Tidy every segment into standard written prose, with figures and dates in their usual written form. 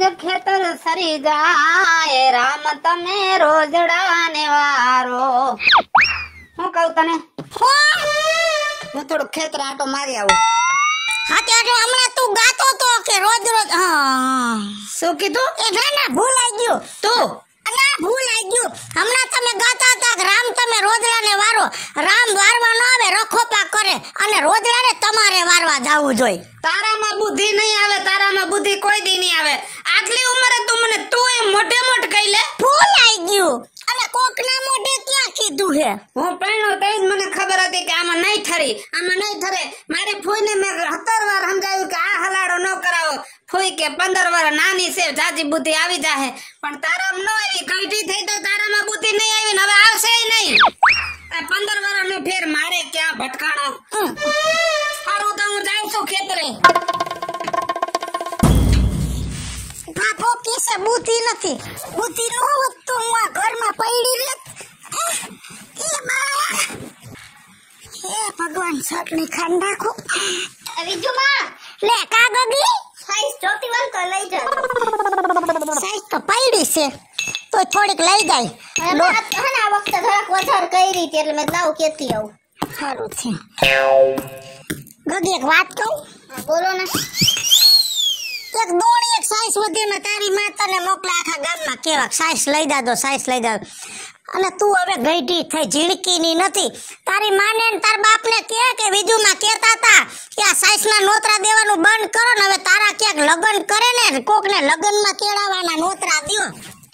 રંગ ખેતર સરી જાય રામ તમે રોજડા ને વારો. હું કહું તને હું થોડું ખેતર આટો મારી આવું. હા તે એટલે હમણાં તું ગાતો તો કે રોજ રોજ શું કીધું? એ ના ભૂલાઈ ગયું તું ના ભૂલાઈ ગયું. હમણાં તમે ગાતા હતા કે રામ તમે રોજડા ને વારો. રામ વારવા ન આવે રખોપા કરે અને રોજડા ને તમારે વારવા જાવું જોઈએ. તારામાં બુદ્ધિ નહીં આવે, તારામાં બુદ્ધિ કોઈ દી નહીં આવે. આટલી ઉંમરે તું મને તું એમ મોટે મોટ કહી લે. ભૂલાઈ ગયું અને કોકના મોઢે ક્યાં કીધું હે? હું પહેણો તઈ જ મને ખબર હતી કે આમાં નહીં ઠરી, આમાં નહીં ઠરે. મારી ફૂઈને મેં 17 વાર સમજાવ્યું કે આ હલાડો ન કરાવો. ફૂઈ કે 15 વાર નાની છે જાજી બુદ્ધિ આવી જાહે, પણ તારામાં ન આવી. કઈથી થઈ તો તારામાં બુદ્ધિ નહીં આવી ને હવે આવશે નહીં. આ 15 વાર નો ફેર મારે ક્યાં ભટકાણો. સારું તો હું જાઉં છું ખેતરે. બાપો કેસે બુદ્ધિ નથી. બુદ્ધિ ન હોત તો હું આ ઘરમાં પડી રહેત. એ માં હે ભગવાન ચટણી ખાઈ નાખો. વિજુમાં લે કા ગગી સાઈઝ જોતી હોય તો લઈ જા. સાઈઝ તો પડી છે તો થોડીક લઈ જાય. હને આ વખતે થોડાક વધારે કરી હતી એટલે મેં લાવ કેતી આવું. સારું છે. ગગી એક વાત કહું? બોલો ને. એક દોડી એક સાઈઝ વધીને તારી માતાને મોકલા આખા ગામમાં કેવા સાઈઝ લઈ દાદો સાઈઝ લઈ દાદો. અને તું હવે ગઈઢી થઈ ઝીણકીની નથી. તારી માને ને તાર બાપને કે વિજુમાં કહેતા હતા કે આ સાઈઝના નોતરા દેવાનું બંધ કરો ને હવે તારા ક્યાંક લગ્ન કરે ને કોકને લગ્નમાં તેડાવવાના નોતરા દ્યો.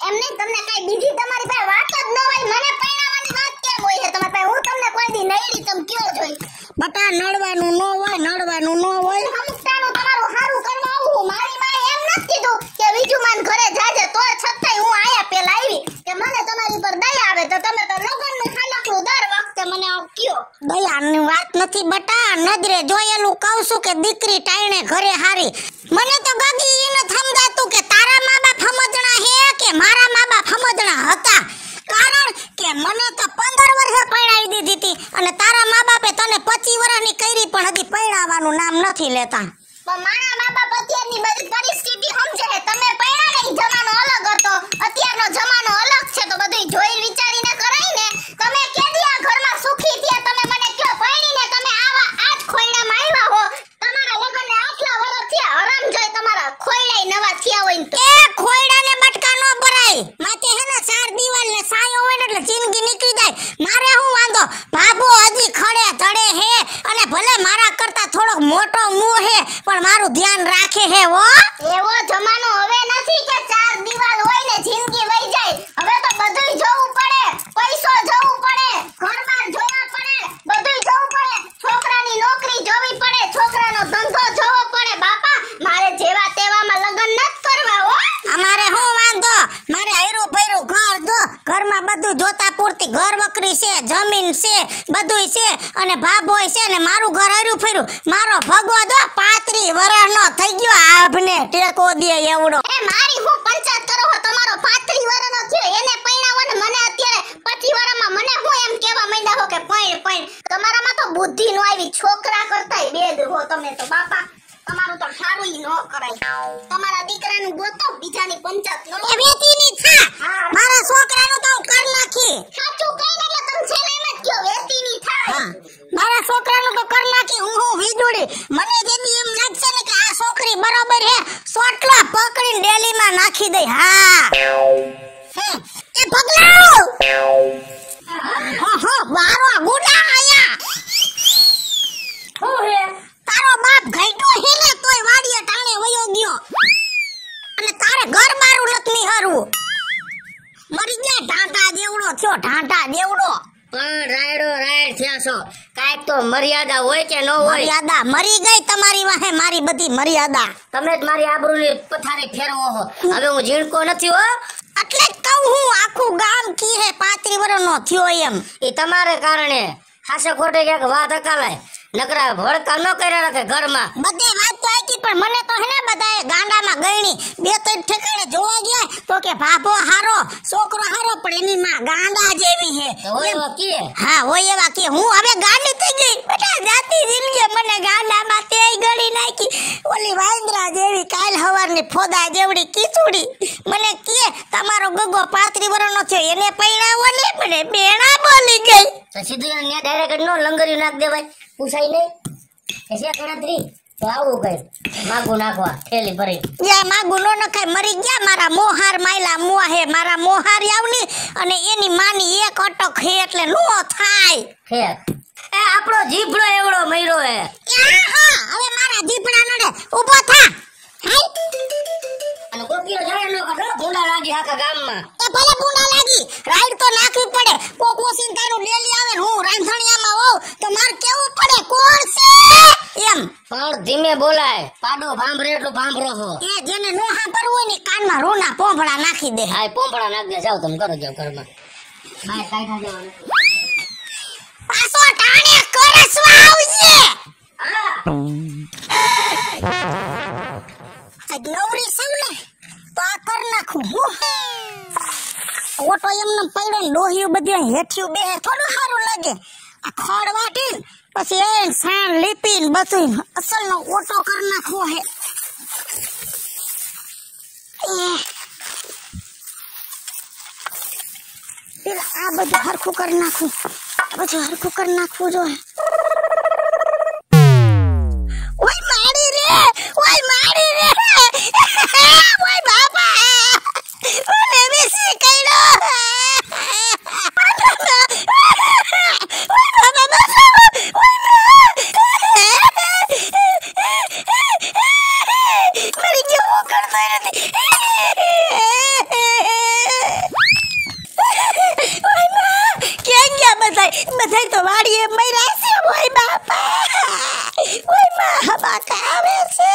એમને તમને કઈ બીજી તમારી પાસે વાત જ ન હોય. મને પૈણાવાની વાત કેમ હોય છે તમારી પાસે? હું તમને કોઈ દી નઈડી તમ કયો જોઈ. બટા નડવાનું ન હોય નડવાનું ન હોય. હમુકતાનું તમારું સારું કરવા આવું. મારી માએ એમ નથી કીધું કે વિજુમાન ઘરે જાજે, તો છતાંય હું આયા પેલા આવી કે મને તમારી પર દયા આવે તો તમે તો લગનનું ખાનકલું દર વખતે મને આવ કયો. દયાની વાત નથી બટા, નજરે જોયેલું કહું છું કે દીકરી ટાઈણે ઘરે હારી. મને તો ગગી એને સમજાતું કે તારા મા બાપ સમજણા હે કે મારા મા બાપ સમજણા હતા. કારણ કે મને તો 15 વર્ષે પૈણાવી દીધી હતી અને તારા મા બાપે તને 25 વર્ષની કરી પણ હજી પૈણાવાનું નામ નથી લેતા. પણ મારા મા બાપ અત્યારની બધી પરિસ્થિતિ સમજે છે. તમે પૈણાને ઈ જમાનો અલગ હતો, અત્યારનો જમાનો અલગ છે, તો બધું જોઈ વિચારીને કરાય ને. તમે કેદી આ ઘરમાં સુખી થયા? તમે મને કયો પૈણીને તમે આવા આજ ખોયડામાં આવ્યા હો. તમારા લગનને આટલા વર્ષ થયા, હરામ જોઈ તમારા ખોયડાય નવા થયા હોય ને તો. એ ખોયડાને બટકા નો ભરાય. માથે હે ને 4 દિવાલ ને સાયો હોય ને એટલે જિંદગી નીકળી જાય. મારે હું વાંધો? બાબો હજી ખડે ધડે હે અને ભલે મારા કરતા થોડોક મોટો મું હે પણ મારું ધ્યાન રાખે હે હો. એવો જમાનો હવે નથી કે 4 દિવાલ હોય ને જિંદગી વહી જાય. હવે તો બધુંય જોવું પડે, પૈસો જોવું પડે, ઘર-બાર જોવા પડે, બધુંય જોવું પડે. છોકરાની નોકરી જોવી પડે, છોકરાનો ધંધો જોવો પડે. બાપા મારે જેવા તેવામાં લગન નત કરવા હો. અમારે હું વાંધો? મારે હૈરું ભૈરું ઘર જો ઘરમાં બધું જોતા પૂરતી ઘર વકરી છે, જમીન છે, બધુંય છે અને ભાભોય છે ને મારું ઘર હૈરું ફર્યું. મારો ભગવો જો 35 વર્ષનો થઈ ગયો આભને ટેકો દે એવડો. એ મારી હું પંચાયત કરો હો? તમારો 35 વર્ષનો થયો એને પૈણાવો ને મને અત્યારે 25 વર્ષમાં મને હું એમ કહેવા માંડ્યા હો કે પૈણ. તમારામાં તો બુદ્ધિ નો આવી. છોકરા કરતાય બેદ હો તમે તો. બાપા તમારું તો સારું ઈ ન કરાય. તમારા દીકરાનું ગોતો, બીજાની પંચાયત નો. એ વેતીની થા. મારા છોકરાનું તો કર નાખી. સાચું કહીને એટલે તમે છેલ્લે એમ જ કયો વેતીની થાય. હા મારા છોકરાનું તો કર નાખી. હું વીજોડી મને જેદી એમ લાગશે ને કે આ છોકરી બરોબર હે સોટલા પકડીને ડેલીમાં નાખી દે. હા એ પગલાઓ હો વારો ગુડા આયા. હું હે તારો બાપ ઘઈટો હે ને તોય વાડીએ ટાણે વયો ગયો અને તારે ઘર બારું નથી હરવું. મરી ગયા ઢાંઢા જેવડો થયો, ઢાંઢા જેવડો. પણ રાયડો રાયડ થયા છો. કાંઈક તો મર્યાદા હોય કે ન હોય? મર્યાદા મરી ગઈ તમારી વાહે મારી બધી મર્યાદા. તમે જ મારી આબરૂની પથારી ફેરવો હો. હવે હું ઝીણકો નથી હો. એટલે જ કહું હું આખું ગામ કી હે 35 વર્ષનો થયો એમ. એ તમારે કારણે હાસે ખોટે ક્યાંક વાત અકાલાય. નકરા ભડકા ન કર્યા રાખે ઘરમાં. બધે વાત તો આકી પણ મને તો હે ને બધાએ ગાંડામાં ગઈણી. 2-3 ઠેકાણે જોવા ગયા તો કે ભાભો હારો, છોકરો હારો પણ એની માં ગાંડા જેવી હે. હોય એવા કીએ. હા હોય એવા કે હું હવે ગાંડી થઈ ગઈ. બેટા જાતી જિંદગી મને ગાંડામાં તેઈ ઉગાડી નાખી ઓલી વાંદરા જેવી કાલ હવારની ફોદા જેવડી કીચુડી મને કે તમારો ગગો 35 વર્ષનો થયો એને પૈણાવો ને મને બેણા બોલી ગઈ તો સીધું અહીંયા ડાયરેક્ટ નો લંગરી નાખ દેવાય પૂછાય નહીં એસે ગણતરી તો આવું કઈ માગું નાખવા થેલી ભરી યા માગું નો નખાય મરી ગયા મારા મોહાર માયલા મુઆ હે મારા મોહાર આવની અને એની માની એક અટક હે એટલે નો થાય હે એ આપણો જીભડો એવડો મર્યો હે હા હવે મારા જીભડા નડે ઊભો થા અને કોકીઓ જાય નો કડો ભૂંડા લાગી આખા ગામમાં એ ભલે ભૂંડા લાગી રાઈડ તો નાખવી પડે કોક ઓસિંતાનું ડેલી આવે ને હું રાંધણિયામાં હોઉં તો માર કેવું પડે કોણ છે એમ પણ ધીમે બોલાય પાડો ભાંભરે એટલો ભાંભરો હો એ જેને નો સાંભળવું હોય ને કાનમાં રોના પોંભળા નાખી દે હાય પોંપડા નાખ દે જાવ તમે કરો જાવ ઘરમાં હાય કાઈ જવાનું પાછો ટાણે કરસવા આવજે હા આ નવરી સૌ ને તો આ કર નાખું હું ઓટો એમને પડ્યો ને લોહીયું બધું હેઠિયું બે થોડું સારું લાગે આ ખડ વાટી પછી એ સાણ લીપીને બધું અસલનો ઓટો કર નાખવો હે પેલા આ બધું હરખું કરી નાખું બધું હરખું કરી નાખવું જોઈએ ઓય મારી રે ઓય બાપા મને બેસી કઈડો મારી કેવું કરતો નથી ક્યાં ગયા બધાય તો વાડીએ મર્યા છે ઓય બાપા ઓય મા બાકા આવે છે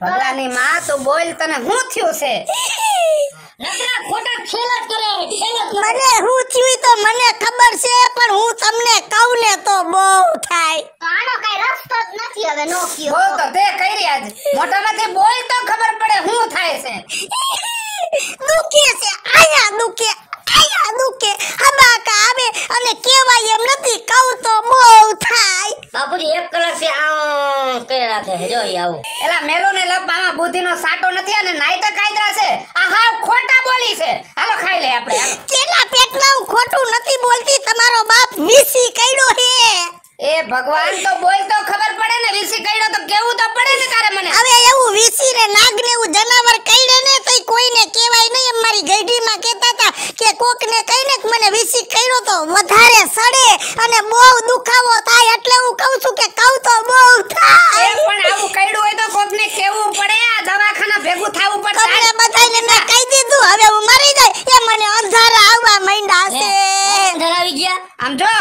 ભગલાની માં તો બોલ તને હું થયું છે નકરા ખોટા ખેલ જ કરે મને હું થયું તો મને ખબર છે પણ હું તમને કહું ને તો બહુ થાય તો આનો કઈ રસ્તો જ નથી હવે નો કયો બોલ તો તે કઈ રહ્યા છે મોટામાંથી બોલ તો ખબર પડે હું થાય છે દુખે છે આયા દુખે હબાકા આવે અને કેવાય એમ નથી કહું તો બહુ થાય બાપુજી 1 કલાક થી આ કે રાખે જોઈ આવું એલા મેલો ને લપ આમાં બુદ્ધિનો સાટો નથી અને નાઈતા કાયદા છે આ હાવ ખોટા બોલી છે હાલો ખાઈ લે આપણે હાલો કેલા પેટના હું ખોટું નથી બોલતી તમારો બાપ વીસી કઈડો હે એ ભગવાન તો બોલ તો ખબર પડે ને વીસી કઈડો તો કેવું તો પડે ને તારે મને હવે એવું વીસી ને નાગ ને એવું જનાવર કઈડે ને તો કોઈને કહેવાય નહીં એમ મારી ગઈઢીમાં કહેતા હતા કે કોકને કહીને કે મને વીસી કઈડો તો વધારે સડે અને બહુ દુખાવો થાય એટલે હું કહું છું કે કહું તો બહુ થાય એ પણ આવું કઈડું હોય તો કોકને કેવું પડે આ દવાખાના ભેગું થાવું પડે તમને બધાને મેં કહી દીધું હવે હું મરી જાય એ મને અંધા આમ જો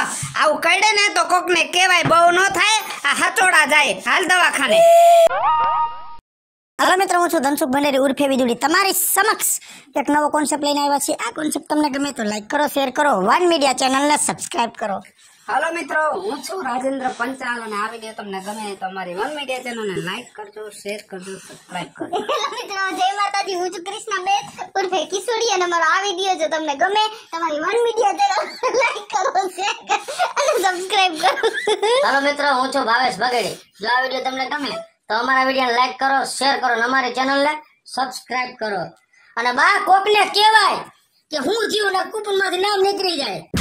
આવું કડે ને તો કોકને કહેવાય બહુ ન થાય આ હચોડા જાય હાલ દવાખાને હલો મિત્રો, હું છું ધનસુખ ભંડેરી ઉર્ફે વિદુડી તમારી સમક્ષ એક નવો કોન્સેપ્ટ લઈને આવ્યા છીએ. આ કોન્સેપ્ટ તમને ગમે તો લાઈક કરો, શેર કરો, વન મીડિયા ચેનલને સબસ્ક્રાઇબ કરો. હાલો મિત્રો, હું છું રાજેન્દ્ર પંચાલ અને આ વિડીયો તમને ગમે તો અમારી વન મીડિયા ચેનલને લાઈક કરજો, શેર કરજો, સબસ્ક્રાઇબ કરજો. મિત્રો, જય માતાજી. હું છું કૃષ્ણાબેન ઉર્ફે કિશોરી અને મારો આ વિડીયો જો તમને ગમે તમારી વન મીડિયા ચેનલ લાઈક કરો, શેર કરો અને સબસ્ક્રાઇબ કરો. હાલો મિત્રો, હું છું ભાવેશ બગેડી. જો આ વિડીયો તમને ગમે તો અમારા વિડીયોને લાઈક કરો, શેર કરો અને અમારી ચેનલને સબસ્ક્રાઇબ કરો. અને બા કોકને કહેવાય કે હું જીવ ને કુપન માંથી નામ નીકળી જાય.